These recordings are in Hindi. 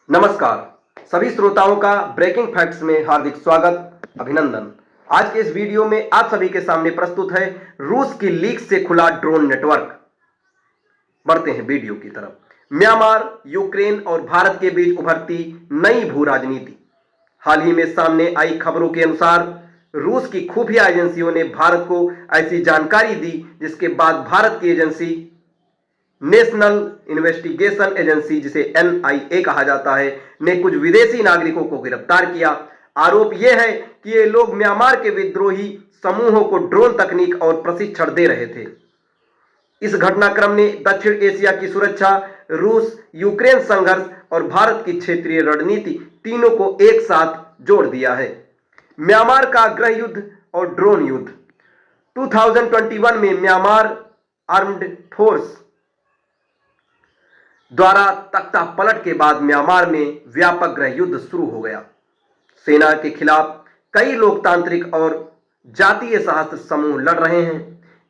नमस्कार सभी श्रोताओं का ब्रेकिंग फैक्ट्स में हार्दिक स्वागत, अभिनंदन। आज के इस वीडियो में आप सभी के सामने प्रस्तुत है रूस की लीक से खुला ड्रोन नेटवर्क। बढ़ते हैं वीडियो की तरफ। म्यांमार, यूक्रेन और भारत के बीच उभरती नई भू राजनीति। हाल ही में सामने आई खबरों के अनुसार रूस की खुफिया एजेंसियों ने भारत को ऐसी जानकारी दी जिसके बाद भारत की एजेंसी नेशनल इन्वेस्टिगेशन एजेंसी, जिसे एनआईए कहा जाता है, ने कुछ विदेशी नागरिकों को गिरफ्तार किया। आरोप यह है कि ये लोग म्यांमार के विद्रोही समूहों को ड्रोन तकनीक और प्रशिक्षण दे रहे थे। इस घटनाक्रम ने दक्षिण एशिया की सुरक्षा, रूस यूक्रेन संघर्ष और भारत की क्षेत्रीय रणनीति तीनों को एक साथ जोड़ दिया है। म्यांमार का गृह युद्ध और ड्रोन युद्ध। 2021 में म्यांमार आर्म्ड फोर्स द्वारा तख्ता पलट के बाद म्यांमार में व्यापक गृह युद्ध शुरू हो गया। सेना के खिलाफ कई लोकतांत्रिक और जातीय सशस्त्र समूह लड़ रहे हैं।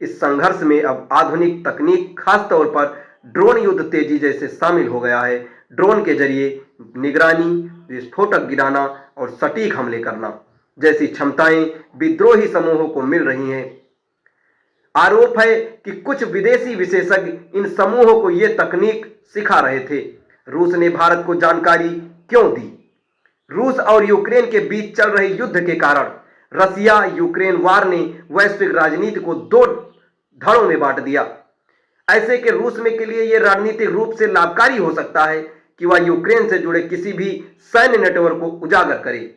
इस संघर्ष में अब आधुनिक तकनीक, खासतौर पर ड्रोन युद्ध तेजी जैसे शामिल हो गया है। ड्रोन के जरिए निगरानी, विस्फोटक गिराना और सटीक हमले करना जैसी क्षमताएं विद्रोही समूहों को मिल रही हैं। आरोप है कि कुछ विदेशी विशेषज्ञ इन समूहों को यह तकनीक सिखा रहे थे। रूस ने भारत को जानकारी क्यों दी? रूस और यूक्रेन के बीच चल रहे युद्ध के कारण रसिया यूक्रेन वार ने वैश्विक राजनीति को दो धड़ों में बांट दिया। ऐसे कि रूस में के लिए यह राजनीतिक रूप से लाभकारी हो सकता है कि वह यूक्रेन से जुड़े किसी भी सैन्य नेटवर्क को उजागर करे।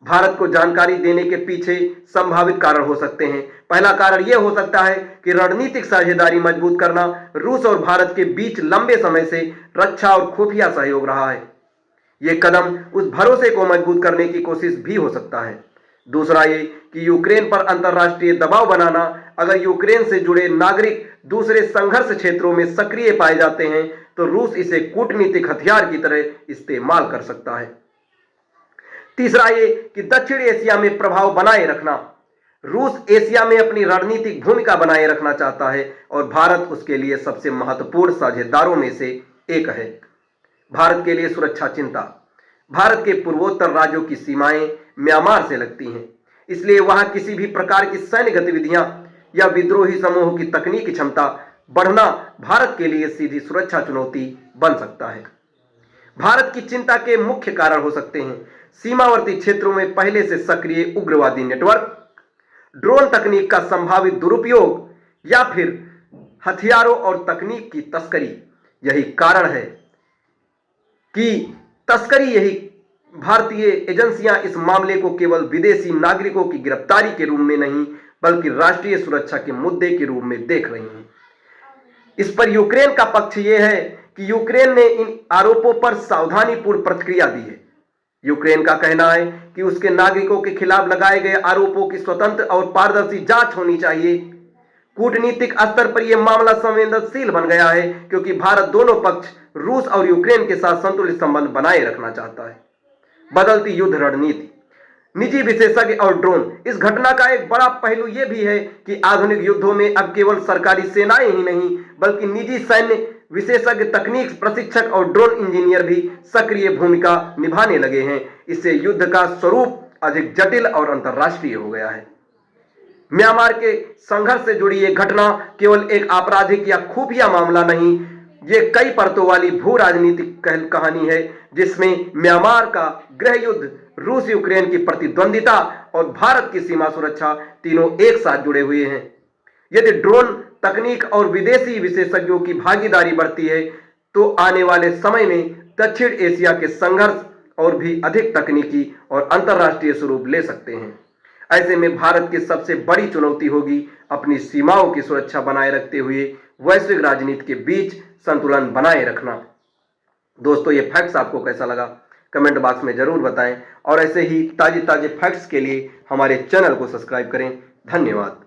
भारत को जानकारी देने के पीछे संभावित कारण हो सकते हैं। पहला कारण यह हो सकता है कि रणनीतिक साझेदारी मजबूत करना। रूस और भारत के बीच लंबे समय से रक्षा और खुफिया सहयोग रहा है। यह कदम उस भरोसे को मजबूत करने की कोशिश भी हो सकता है। दूसरा ये कि यूक्रेन पर अंतर्राष्ट्रीय दबाव बनाना। अगर यूक्रेन से जुड़े नागरिक दूसरे संघर्ष क्षेत्रों में सक्रिय पाए जाते हैं तो रूस इसे कूटनीतिक हथियार की तरह इस्तेमाल कर सकता है। तीसरा ये कि दक्षिण एशिया में प्रभाव बनाए रखना। रूस एशिया में अपनी रणनीतिक भूमिका बनाए रखना चाहता है और भारत उसके लिए सबसे महत्वपूर्ण साझेदारों में से एक है। भारत के लिए सुरक्षा चिंता। भारत के पूर्वोत्तर राज्यों की सीमाएं म्यांमार से लगती हैं, इसलिए वहां किसी भी प्रकार की सैन्य गतिविधियां या विद्रोही समूहों की तकनीकी क्षमता बढ़ना भारत के लिए सीधी सुरक्षा चुनौती बन सकता है। भारत की चिंता के मुख्य कारण हो सकते हैं सीमावर्ती क्षेत्रों में पहले से सक्रिय उग्रवादी नेटवर्क, ड्रोन तकनीक का संभावित दुरुपयोग या फिर हथियारों और तकनीक की तस्करी। यही कारण है कि यही भारतीय एजेंसियां इस मामले को केवल विदेशी नागरिकों की गिरफ्तारी के रूप में नहीं बल्कि राष्ट्रीय सुरक्षा के मुद्दे के रूप में देख रही हैं। इस पर यूक्रेन का पक्ष यह है कि यूक्रेन ने इन आरोपों पर सावधानीपूर्ण प्रतिक्रिया दी है। यूक्रेन का कहना है कि उसके नागरिकों के खिलाफ लगाए गए आरोपों की स्वतंत्र और पारदर्शी जांच होनी चाहिए। कूटनीतिक स्तर पर यह मामला संवेदनशील बन गया है क्योंकि भारत दोनों पक्ष रूस और यूक्रेन के साथ संतुलित संबंध बनाए रखना चाहता है। बदलती युद्ध रणनीति, निजी विशेषज्ञ और ड्रोन। इस घटना का एक बड़ा पहलू यह भी है कि आधुनिक युद्धों में अब केवल सरकारी सेनाएं ही नहीं बल्कि निजी सैन्य विशेषज्ञ, तकनीक प्रशिक्षक और ड्रोन इंजीनियर भी सक्रिय भूमिका निभाने लगे हैं। इससे युद्ध का स्वरूप अधिक जटिल और अंतर्राष्ट्रीय हो गया है। म्यांमार के संघर्ष से जुड़ी यह घटना केवल एक आपराधिक या खुफिया मामला नहीं, ये कई परतों वाली भू राजनीतिक कहानी है जिसमें म्यांमार का गृह युद्ध, रूस यूक्रेन की प्रतिद्वंदिता और भारत की सीमा सुरक्षा तीनों एक साथ जुड़े हुए हैं। यदि ड्रोन तकनीक और विदेशी विशेषज्ञों की भागीदारी बढ़ती है तो आने वाले समय में दक्षिण एशिया के संघर्ष और भी अधिक तकनीकी और अंतर्राष्ट्रीय स्वरूप ले सकते हैं। ऐसे में भारत की सबसे बड़ी चुनौती होगी अपनी सीमाओं की सुरक्षा बनाए रखते हुए वैश्विक राजनीति के बीच संतुलन बनाए रखना। दोस्तों, ये फैक्ट्स आपको कैसा लगा कमेंट बॉक्स में जरूर बताएं और ऐसे ही ताजे फैक्ट्स के लिए हमारे चैनल को सब्सक्राइब करें। धन्यवाद।